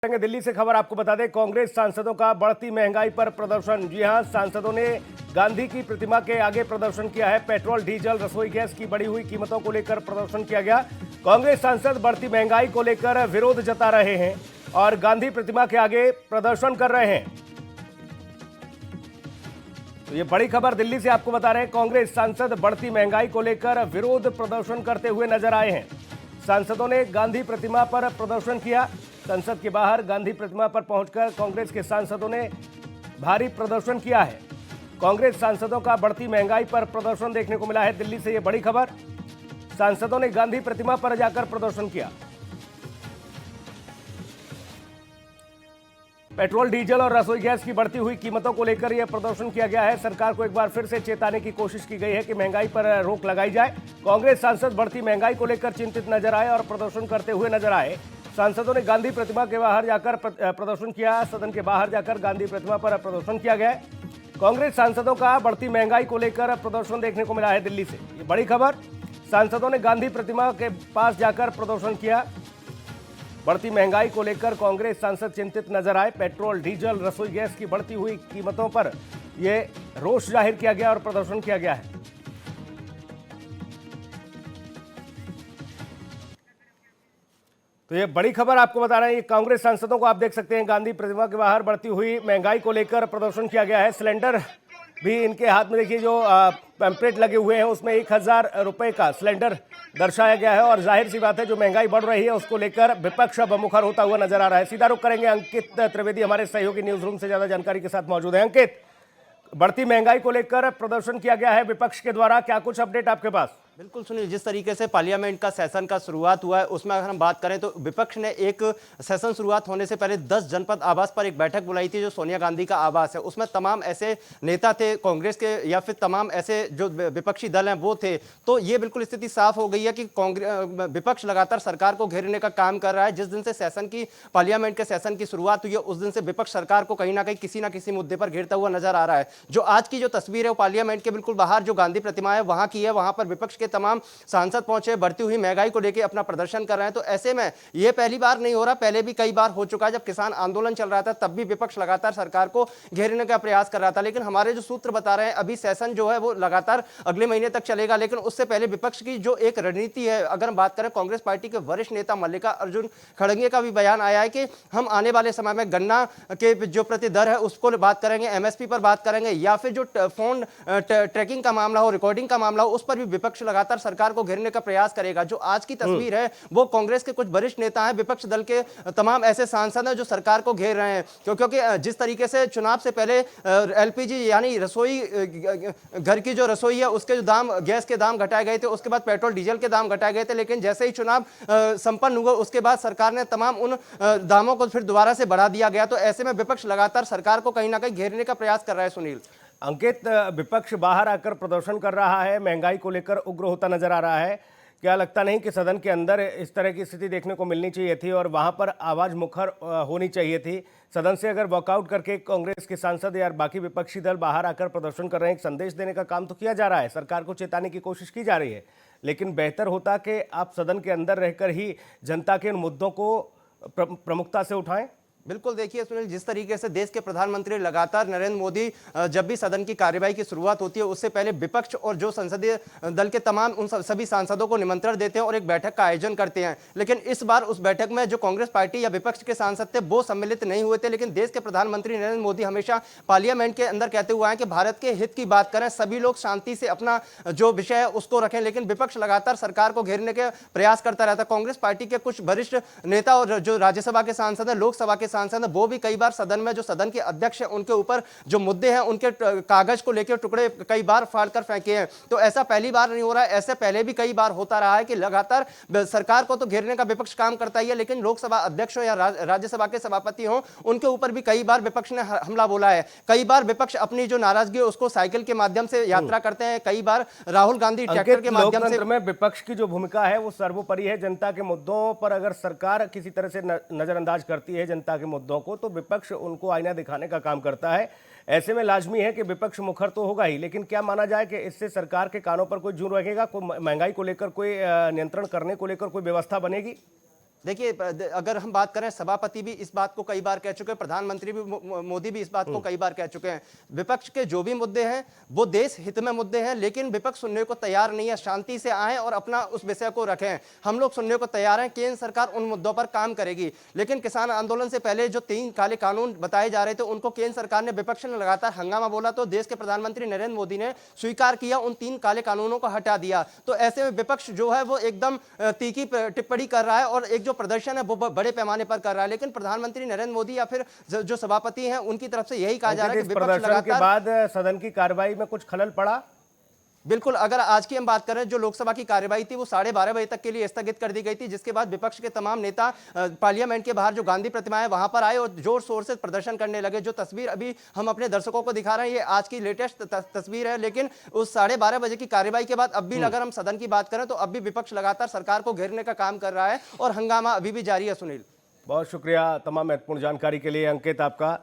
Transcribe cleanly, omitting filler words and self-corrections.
दिल्ली से खबर आपको बता दें, कांग्रेस सांसदों का बढ़ती महंगाई पर प्रदर्शन। जी हां, सांसदों ने गांधी की प्रतिमा के आगे प्रदर्शन किया है। पेट्रोल, डीजल, रसोई गैस की बढ़ी हुई कीमतों को लेकर प्रदर्शन किया गया। कांग्रेस सांसद बढ़ती महंगाई को लेकर विरोध जता रहे हैं और गांधी प्रतिमा के आगे प्रदर्शन कर रहे हैं। तो ये बड़ी खबर दिल्ली से आपको बता रहे हैं, कांग्रेस सांसद बढ़ती महंगाई को लेकर विरोध प्रदर्शन करते हुए नजर आए हैं। सांसदों ने गांधी प्रतिमा पर प्रदर्शन किया। संसद के बाहर गांधी प्रतिमा पर पहुंचकर कांग्रेस के सांसदों ने भारी प्रदर्शन किया है। कांग्रेस सांसदों का बढ़ती महंगाई पर प्रदर्शन देखने को मिला है। दिल्ली से ये बड़ी खबर, सांसदों ने गांधी प्रतिमा पर जाकर प्रदर्शन किया। पेट्रोल, डीजल और रसोई गैस की बढ़ती हुई कीमतों को लेकर यह प्रदर्शन किया गया है। सरकार को एक बार फिर से चेताने की कोशिश की गई है कि महंगाई पर रोक लगाई जाए। कांग्रेस सांसद बढ़ती महंगाई को लेकर चिंतित नजर आए और प्रदर्शन करते हुए नजर आए। सांसदों ने गांधी प्रतिमा के बाहर जाकर प्रदर्शन किया। सदन के बाहर जाकर गांधी प्रतिमा पर प्रदर्शन किया गया। कांग्रेस सांसदों का बढ़ती महंगाई को लेकर प्रदर्शन देखने को मिला है। दिल्ली से ये बड़ी खबर, सांसदों ने गांधी प्रतिमा के पास जाकर प्रदर्शन किया। बढ़ती महंगाई को लेकर कांग्रेस सांसद चिंतित नजर आए। पेट्रोल, डीजल, रसोई गैस की बढ़ती हुई कीमतों पर यह रोष जाहिर किया गया और प्रदर्शन किया गया है। तो ये बड़ी खबर आपको बता रहे हैं, कांग्रेस सांसदों को आप देख सकते हैं, गांधी प्रतिमा के बाहर बढ़ती हुई महंगाई को लेकर प्रदर्शन किया गया है। सिलेंडर भी इनके हाथ में देखिए, जो पैम्पलेट लगे हुए हैं उसमें 1000 रुपए का सिलेंडर दर्शाया गया है। और जाहिर सी बात है, जो महंगाई बढ़ रही है उसको लेकर विपक्ष अब मुखर होता हुआ नजर आ रहा है। सीधा रुख करेंगे, अंकित त्रिवेदी हमारे सहयोगी न्यूज रूम से ज्यादा जानकारी के साथ मौजूद है। अंकित, बढ़ती महंगाई को लेकर प्रदर्शन किया गया है विपक्ष के द्वारा, क्या कुछ अपडेट आपके पास? बिल्कुल सुनील, जिस तरीके से पार्लियामेंट का सेशन का शुरुआत हुआ है उसमें अगर हम बात करें तो विपक्ष ने एक सेशन शुरुआत होने से पहले 10 जनपद आवास पर एक बैठक बुलाई थी, जो सोनिया गांधी का आवास है। उसमें तमाम ऐसे नेता थे कांग्रेस के या फिर तमाम ऐसे जो विपक्षी दल हैं वो थे। तो ये बिल्कुल स्थिति साफ हो गई है कि विपक्ष लगातार सरकार को घेरने का काम कर रहा है। जिस दिन से पार्लियामेंट के सेशन की शुरुआत हुई है उस दिन से विपक्ष सरकार को कहीं ना कहीं किसी ना किसी मुद्दे पर घेरता हुआ नजर आ रहा है। जो आज की जो तस्वीर है वो पार्लियामेंट के बिल्कुल बाहर जो गांधी प्रतिमा है वहां की है। वहां पर विपक्ष के तमाम सांसद पहुंचे, बढ़ती हुई महंगाई को लेकर अपना प्रदर्शन कर रहे हैं। तो ऐसे में यह पहली बार नहीं हो रहा, पहले भी कई बार हो चुका है। जब किसान आंदोलन चल रहा था तब भी विपक्ष लगातार सरकार को घेरने का प्रयास कर रहा था। लेकिन हमारे जो सूत्र बता रहे हैं अभी सेशन जो है वो लगातार अगले महीने तक चलेगा। लेकिन उससे पहले विपक्ष की जो एक रणनीति है, अगर हम बात करें कांग्रेस पार्टी के वरिष्ठ नेता मल्लिकार्जुन खड़गे का भी बयान आया है कि हम आने वाले समय में गन्ना के जो प्रति दर है उसको बात करेंगे, एमएसपी पर बात करेंगे, या फिर जो फोन ट्रैकिंग का मामला हो, रिकॉर्डिंग का मामला हो, उस पर भी विपक्ष लगातार सरकार को घेरने का प्रयास करेगा। जो आज की तस्वीर है वो कांग्रेस के कुछ वरिष्ठ नेता हैं, विपक्ष दल के तमाम ऐसे सांसद हैं जो सरकार को घेर रहे हैं। क्योंकि जिस तरीके से चुनाव से पहले एलपीजी यानी रसोई घर की जो रसोई है उसके जो दाम, गैस के दाम घटाए गए थे, उसके बाद पेट्रोल डीजल के दाम घटाए गए थे। लेकिन जैसे ही चुनाव संपन्न हुआ उसके बाद सरकार ने तमाम उन दामों को फिर दोबारा से बढ़ा दिया गया। तो ऐसे में विपक्ष लगातार सरकार को कहीं ना कहीं घेरने का प्रयास कर रहा है। सुनील, अंकित, विपक्ष बाहर आकर प्रदर्शन कर रहा है, महंगाई को लेकर उग्र होता नजर आ रहा है। क्या लगता नहीं कि सदन के अंदर इस तरह की स्थिति देखने को मिलनी चाहिए थी और वहां पर आवाज मुखर होनी चाहिए थी? सदन से अगर वॉकआउट करके कांग्रेस के सांसद या बाकी विपक्षी दल बाहर आकर प्रदर्शन कर रहे हैं, एक संदेश देने का काम तो किया जा रहा है, सरकार को चेताने की कोशिश की जा रही है, लेकिन बेहतर होता कि आप सदन के अंदर रहकर ही जनता के इन मुद्दों को प्रमुखता से उठाएं। बिल्कुल, देखिए सुनील, जिस तरीके से देश के प्रधानमंत्री लगातार नरेंद्र मोदी जब भी सदन की कार्यवाही की शुरुआत होती है उससे पहले विपक्ष और जो संसदीय दल के तमाम उन सभी सांसदों को निमंत्रण देते हैं और एक बैठक का आयोजन करते हैं। लेकिन इस बार उस बैठक में जो कांग्रेस पार्टी या विपक्ष के सांसद थे वो सम्मिलित नहीं हुए थे। लेकिन देश के प्रधानमंत्री नरेंद्र मोदी हमेशा पार्लियामेंट के अंदर कहते हुए हैं कि भारत के हित की बात करें, सभी लोग शांति से अपना जो विषय है उसको रखें। लेकिन विपक्ष लगातार सरकार को घेरने के प्रयास करता रहता है। कांग्रेस पार्टी के कुछ वरिष्ठ नेता और जो राज्यसभा के सांसद है, लोकसभा के सांसद वो भी कई बार सदन में जो सदन के अध्यक्ष हैं उनके ऊपर जो मुद्दे हैं उनके कागज को लेकर टुकड़े कई बार फाड़कर फेंके हैं। तो ऐसा पहली बार नहीं हो रहा है, ऐसे पहले भी कई बार होता रहा है कि लगातार सरकार को तो घेरने का विपक्ष काम करता ही है, लेकिन लोकसभा अध्यक्ष हो या राज्यसभा के सभापति हो उनके ऊपर भी कई बार विपक्ष ने हमला बोला है। कई बार विपक्ष अपनी जो नाराजगी है उसको साइकिल के माध्यम से यात्रा करते हैं, कई बार राहुल गांधी ट्रैक्टर के माध्यम से। में विपक्ष की जो भूमिका है वो सर्वोपरि है। जनता के मुद्दों पर अगर सरकार किसी तरह से नजरअंदाज करती है जनता के मुद्दों को, तो विपक्ष उनको आईना दिखाने का काम करता है। ऐसे में लाजमी है कि विपक्ष मुखर तो होगा ही, लेकिन क्या माना जाए कि इससे सरकार के कानों पर कोई जूं रहेगा, कोई महंगाई को लेकर कोई नियंत्रण करने को लेकर कोई व्यवस्था बनेगी? देखिए अगर हम बात करें, सभापति भी इस बात को कई बार कह चुके हैं, प्रधानमंत्री भी मोदी भी इस बात को कई बार कह चुके हैं, विपक्ष के जो भी मुद्दे हैं वो देश हित में मुद्दे हैं, लेकिन विपक्ष सुनने को तैयार नहीं है। शांति से आए और अपना उस विषय को रखें। हम लोग सुनने को तैयार हैं, केंद्र सरकार उन मुद्दों पर काम करेगी। लेकिन किसान आंदोलन से पहले जो 3 काले कानून बताए जा रहे थे, उनको केंद्र सरकार ने, विपक्ष ने लगातार हंगामा बोला, तो देश के प्रधानमंत्री नरेंद्र मोदी ने स्वीकार किया, उन 3 काले कानूनों को हटा दिया। तो ऐसे में विपक्ष जो है वो एकदम तीखी टिप्पणी कर रहा है और एक जो प्रदर्शन है वो बड़े पैमाने पर कर रहा है। लेकिन प्रधानमंत्री नरेंद्र मोदी या फिर जो सभापति हैं उनकी तरफ से यही कहा जा रहा है कि विपक्ष प्रदर्शन के लगातार, बाद सदन की कार्रवाई में कुछ खलल पड़ा। बिल्कुल, अगर आज की हम बात करें, जो लोकसभा की कार्यवाही थी वो 12:30 बजे तक के लिए स्थगित कर दी गई थी, जिसके बाद विपक्ष के तमाम नेता पार्लियामेंट के बाहर जो गांधी प्रतिमा है वहां पर आए और जोर शोर से प्रदर्शन करने लगे। जो तस्वीर अभी हम अपने दर्शकों को दिखा रहे हैं, ये आज की लेटेस्ट तस्वीर है। लेकिन उस 12:30 बजे की कार्यवाही के बाद अब भी अगर हम सदन की बात करें तो अब भी विपक्ष लगातार सरकार को घेरने का काम कर रहा है और हंगामा अभी भी जारी है। सुनील, बहुत शुक्रिया तमाम महत्वपूर्ण जानकारी के लिए अंकित आपका।